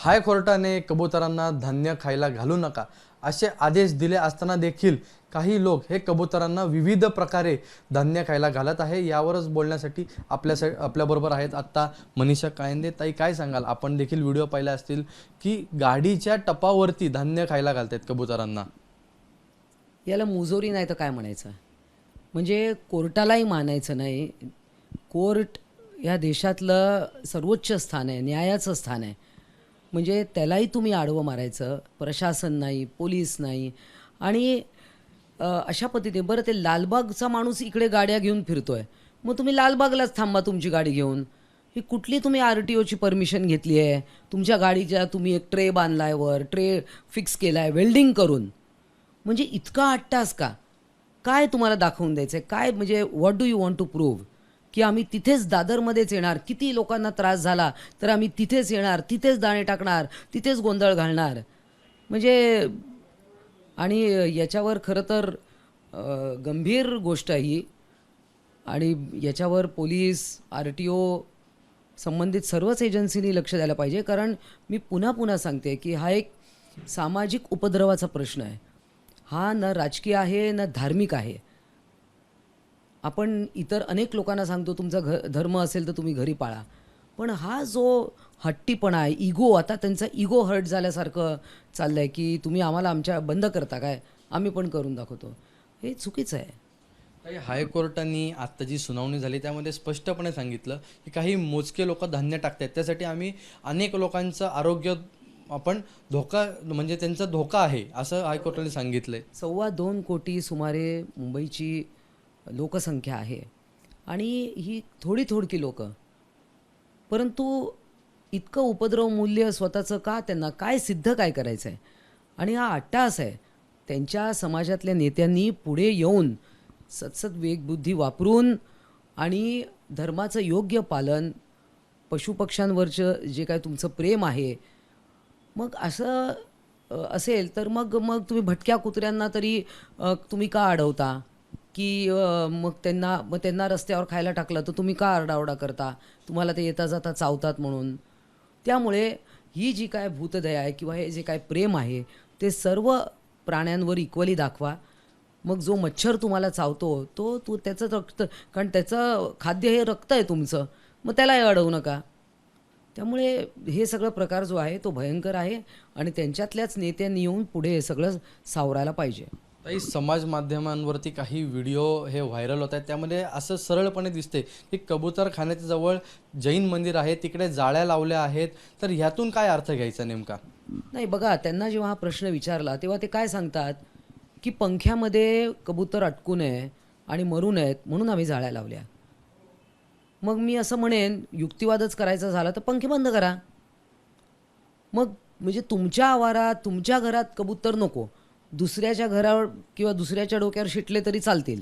हायकोर्टाने कबुतरांना धान्य खायला घालू नका असे आदेश दिले असताना देखील काही लोक हे कबुतरांना विविध प्रकारे धान्य खायला घालत आहे। यावरच बोलण्यासाठी आपल्याबरोबर आहेत आत्ता मनीषा कायंदे। ताई, काय सांगाल? आपण देखील व्हिडिओ पाहिले असतील की गाडीच्या टपावरती धान्य खायला घालतात कबुतरांना। याला मुजोरी नाही तर काय म्हणायचं? म्हणजे कोर्टालाही मानायचं नाही। कोर्ट या देशातलं सर्वोच्च स्थान आहे, न्यायाचं स्थान आहे। म्हणजे त्यालाही तुम्ही आडवं मारायचं, प्रशासन नाही, पोलीस नाही। आणि अशा पद्धतीने बरं, ते लालबागचा माणूस इकडे गाड्या घेऊन फिरतोय, मग तुम्ही लालबागलाच थांबा तुमची गाडी घेऊन। ही कुठली तुम्ही RTOची परमिशन घेतली आहे? तुमच्या गाडीच्या तुम्ही एक ट्रे बांधलाय, वर ट्रे फिक्स केलाय वेल्डिंग करून। म्हणजे इतका अट्टास का? काय तुम्हाला दाखवून द्यायचं आहे? काय म्हणजे what do you want to prove? की आम्ही तिथेच दादरमध्येच येणार, किती लोकांना त्रास झाला तर आम्ही तिथेच येणार, तिथेच दाणे टाकणार, तिथेच गोंधळ घालणार। म्हणजे आणि याच्यावर खरं तर गंभीर गोष्ट आहे ही। आणि याच्यावर पोलीस, RTO, संबंधित सर्वच एजन्सीनी लक्ष द्यायला पाहिजे। कारण मी पुन्हा पुन्हा सांगते की हा एक सामाजिक उपद्रवाचा प्रश्न आहे। हा न राजकीय आहे न धार्मिक आहे। आपण इतर अनेक लोकांना सांगतो तुमचा धर्म असेल तर तुम्ही घरी पाळा, पण हा जो हट्टीपणा आहे, इगो, आता त्यांचा इगो हर्ट झाल्यासारखं चाललं आहे की तुम्ही आम्हाला आमच्या बंद करता काय, आम्ही पण करून दाखवतो। हे चुकीचं आहे। ताई, हायकोर्टाने आत्ता जी सुनावणी झाली त्यामध्ये स्पष्टपणे सांगितलं की काही मोजके लोक धान्य टाकतात, त्यासाठी आम्ही अनेक लोकांचं आरोग्य आपण धोका, म्हणजे त्यांचा धोका आहे असं हायकोर्टाने सांगितलंय। 2.25 कोटी सुमारे मुंबईची लोकसंख्या आहे आणि ही थोडी लोक, परंतु इतकं उपद्रव मूल्य स्वतःचं का? त्यांना काय सिद्ध काय करायचं आहे? आणि हा अट्टास आहे। त्यांच्या समाजातल्या नेत्यांनी पुढे येऊन सतसत वेगबुद्धी वापरून आणि धर्माचं योग्य पालन, पशुपक्ष्यांवरचं जे काय तुमचं प्रेम आहे, मग असं असेल तर मग तुम्ही भटक्या कुत्र्यांना तरी तुम्ही का अडवता? की मग त्यांना रस्त्यावर खायला टाकलं तर तुम्ही का आरडाओरडा करता? तुम्हाला ते येता जाता चावतात म्हणून। त्यामुळे ही जी काय भूतदया आहे किंवा हे जे काय प्रेम आहे ते सर्व प्राण्यांवर इक्वली दाखवा। मग जो मच्छर तुम्हाला चावतो तो त्याचं रक्त, कारण त्याचं खाद्य हे रक्त आहे तुमचं, मग त्यालाही अडवू नका। त्यामुळे हे सगळं प्रकार जो आहे तो भयंकर आहे आणि त्यांच्यातल्याच नेत्यांनी येऊन पुढे हे सगळं सावरायला पाहिजे। ताई, समाज माध्यमांवरती काही व्हिडिओ हे व्हायरल होत आहेत, त्यामध्ये असं सरळपणे दिसते की कबूतरखान्याच्या जवळ जैन मंदिर आहे, तिकडे जाळ्या लावल्या आहेत, तर ह्यातून काय अर्थ घ्यायचा नेमका? नाही बघा, त्यांना जेव्हा हा प्रश्न विचारला तेव्हा ते काय सांगतात की पंख्यामध्ये कबूतर अटकू नये आणि मरू नयेत म्हणून आम्ही जाळ्या लावल्या। मग मी असं म्हणेन, युक्तिवादच करायचा झाला तर पंखे बंद करा। मग म्हणजे तुमच्या आवारात, तुमच्या घरात कबूतर नको, दुसऱ्याच्या घरावर किंवा दुसऱ्याच्या डोक्यावर शिटले तरी चालतील,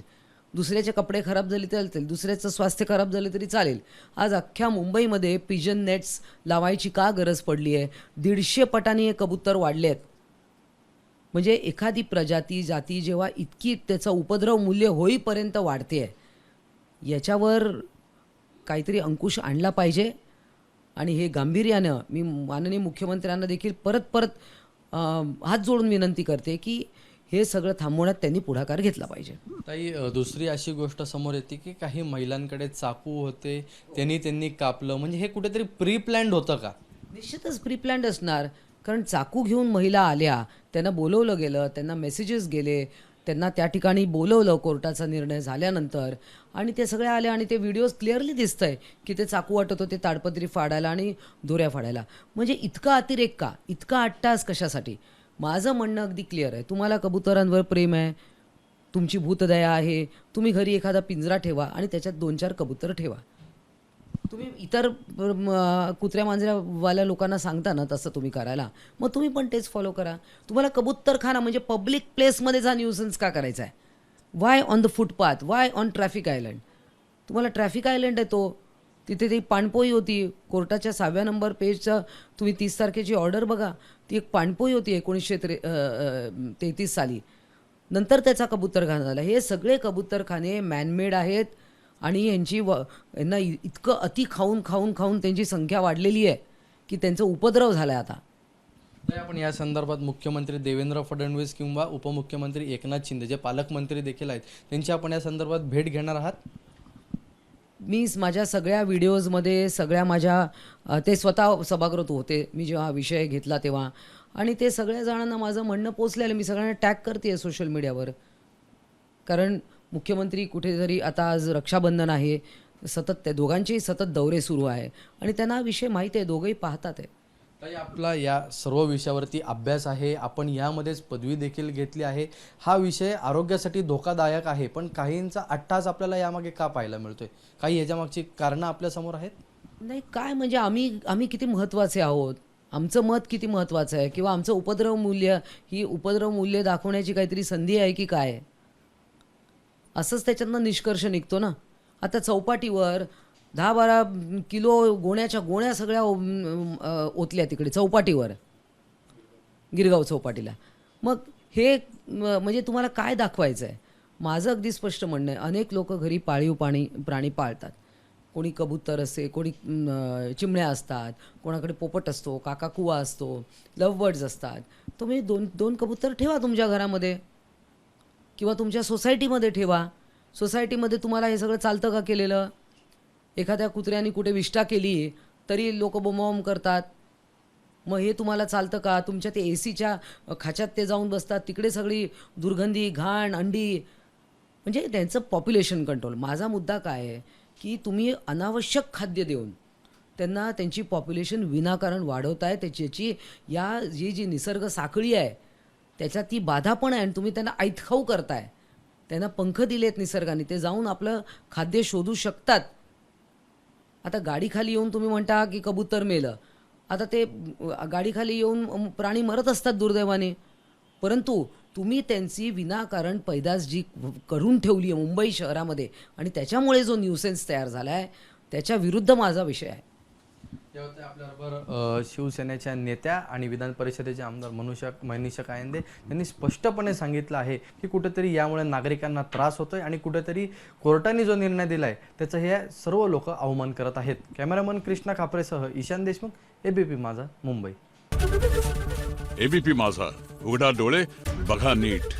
दुसऱ्याचे कपडे खराब झाले तरी चालतील, दुसऱ्याचं स्वास्थ्य खराब झाले तरी चालेल। आज अख्ख्या मुंबईमध्ये पिजन नेट्स लावायची का गरज पडली आहे? 150 पटांनी हे कबूतर वाढले आहेत। म्हणजे एखादी प्रजाती, जाती जेव्हा इतकी त्याचा उपद्रव मूल्य होईपर्यंत वाढते आहे, याच्यावर काहीतरी अंकुश आणला पाहिजे। आणि हे गांभीर्यानं मी माननीय मुख्यमंत्र्यांना देखील परत हात जोडून विनंती करते की हे सगळं थांबवण्यात त्यांनी पुढाकार घेतला पाहिजे। ताई, दुसरी अशी गोष्ट समोर येते की काही महिलांकडे चाकू होते, त्यांनी कापलं, म्हणजे हे कुठेतरी प्री प्लॅन्ड होतं का? निश्चितच प्री प्लॅन्ड असणार, कारण चाकू घेऊन महिला आल्या, त्यांना बोलवलं गेलं, त्यांना मेसेजेस गेले, त्यांना त्या ठिकाणी बोलवलं कोर्टाचा निर्णय झाल्यानंतर, आणि ते सगळे आले आणि ते व्हिडिओज क्लिअरली दिसत आहे की ते चाकू वाटत होते ताडपत्री फाडायला आणि दोऱ्या फाडायला। म्हणजे इतका अतिरेक का? इतका अट्टास कशासाठी? माझं म्हणणं अगदी क्लिअर आहे, तुम्हाला कबुतरांवर प्रेम आहे, तुमची भूतदया आहे, तुम्ही घरी एखादा पिंजरा ठेवा आणि त्याच्यात 2-4 कबूतर ठेवा। तुम्ही इतर कुत्र्या मांजऱ्यावाल्या लोकांना सांगता ना तसं तुम्ही करायला, मग तुम्ही पण तेच फॉलो करा। तुम्हाला कबूतरखाना म्हणजे पब्लिक प्लेसमध्ये जा न्यूसन्स का करायचा आहे? Y on the footpath? Y on traffic island? तुम्हाला ट्रॅफिक आयलंड आहे तो, तिथे ती पाणपोई होती कोर्टाच्या 6व्या नंबर पेजचं, तुम्ही 30 तारखेची ऑर्डर बघा, ती एक पाणपोई होती 1933 साली, नंतर त्याचा कबूतरखाना झाला। हे सगळे कबूतरखाने मॅनमेड आहेत आणि यांना इतकं अति खाऊन त्यांची संख्या वाढलेली आहे की त्यांचा उपद्रव झाला आहे आता। तर आपण या संदर्भात मुख्यमंत्री देवेंद्र फडणवीस किंवा उपमुख्यमंत्री एकनाथ शिंदे जे पालकमंत्री देखील आहेत त्यांची आपण या संदर्भात भेट घेणार आहात? मी माझ्या सगळ्या व्हिडिओजमध्ये सगळ्या माझ्या ते स्वतः सभागृहात होते मी जेव्हा हा विषय घेतला तेव्हा, आणि ते सगळ्या जणांना माझं म्हणणं पोचलेलं. मी सगळ्यांना टॅग करते सोशल मीडियावर, कारण मुख्यमंत्री कुठेतरी आता आज रक्षाबंधन आहे, सतत ते दोघांचेही सतत दौरे सुरू आहे आणि त्यांना हा विषय माहीत आहे, दोघंही पाहतात आहे. ताई, आपला या सर्व विषयावरती अभ्यास आहे, आपण यामध्येच पदवी देखील घेतली आहे. हा विषय आरोग्यासाठी धोकादायक आहे, पण काहींचा अट्टास आपल्याला यामागे का पाहायला मिळतोय? काही याच्यामागची कारणं आपल्यासमोर आहेत? नाही काय म्हणजे आम्ही किती महत्त्वाचे आहोत, आमचं मत किती महत्त्वाचं आहे, किंवा आमचं उपद्रव मूल्य ही उपद्रव मूल्य दाखवण्याची काहीतरी संधी आहे की काय? असंच त्याच्यातनं निष्कर्ष निघतो ना. आता चौपाटीवर 10-12 किलो गोण्याच्या गोण्या सगळ्या ओतल्या तिकडे चौपाटीवर, गिरगाव चौपाटीला. मग हे म्हणजे तुम्हाला काय दाखवायचं आहे? माझं अगदी स्पष्ट म्हणणं आहे, अनेक लोक घरी पाळीव प्राणी पाळतात. कोणी कबूतर असते, कोणी चिमण्या असतात, कोणाकडे पोपट असतो, काकाकुवा असतो, लव्ह बर्ड्स असतात. तुम्ही दोन कबूतर ठेवा तुमच्या घरामध्ये किंवा तुमच्या सोसायटीमध्ये ठेवा. सोसायटीमध्ये तुम्हाला हे सगळं चालतं का केलेलं? एखाद्या कुत्र्याने कुठे विष्ठा केली तरी लोक बोंबाबोंब करतात. मग हे तुम्हाला चालतं का? तुमच्या ते एसीच्या खाच्यात ते जाऊन बसतात, तिकडे सगळी दुर्गंधी, घाण, अंडी, म्हणजे त्यांचं पॉप्युलेशन कंट्रोल. माझा मुद्दा काय आहे की तुम्ही अनावश्यक खाद्य देऊन त्यांना त्यांची पॉप्युलेशन विनाकारण वाढवताय. त्याची जी निसर्ग साखळी आहे त्याच्यात ती बाधा पण आहे, आणि तुम्ही त्यांना ऐतखाऊ करताय. त्यांना पंख दिलेत निसर्गाने, ते जाऊन आपलं खाद्य शोधू शकतात. आता गाडीखाली येऊन तुम्ही म्हणता की कबूतर मेलं. आता ते गाडीखाली येऊन प्राणी मरत असतात दुर्दैवाने, परंतु तुम्ही त्यांची विनाकारण पैदास जी करून ठेवली आहे मुंबई शहरामध्ये, आणि त्याच्यामुळे जो न्यूसेन्स तयार झाला आहे त्याच्या विरुद्ध माझा विषय आहे. यावरती आपल्याबरोबर शिवसेनेच्या नेत्या आणि विधान परिषदेचे आमदार मनीषा कायंदे यांनी स्पष्टपणे सांगितलं आहे की कुठेतरी यामुळे नागरिकांना त्रास होतोय आणि कुठेतरी कोर्टाने जो निर्णय दिलाय त्याचं हे सर्व लोक अवमान करत आहेत. कॅमेरामन कृष्णा खापरेसह ईशान देशमुख, एबीपी माझा, मुंबई. एबीपी माझा, उघडा डोळे बघा नीट.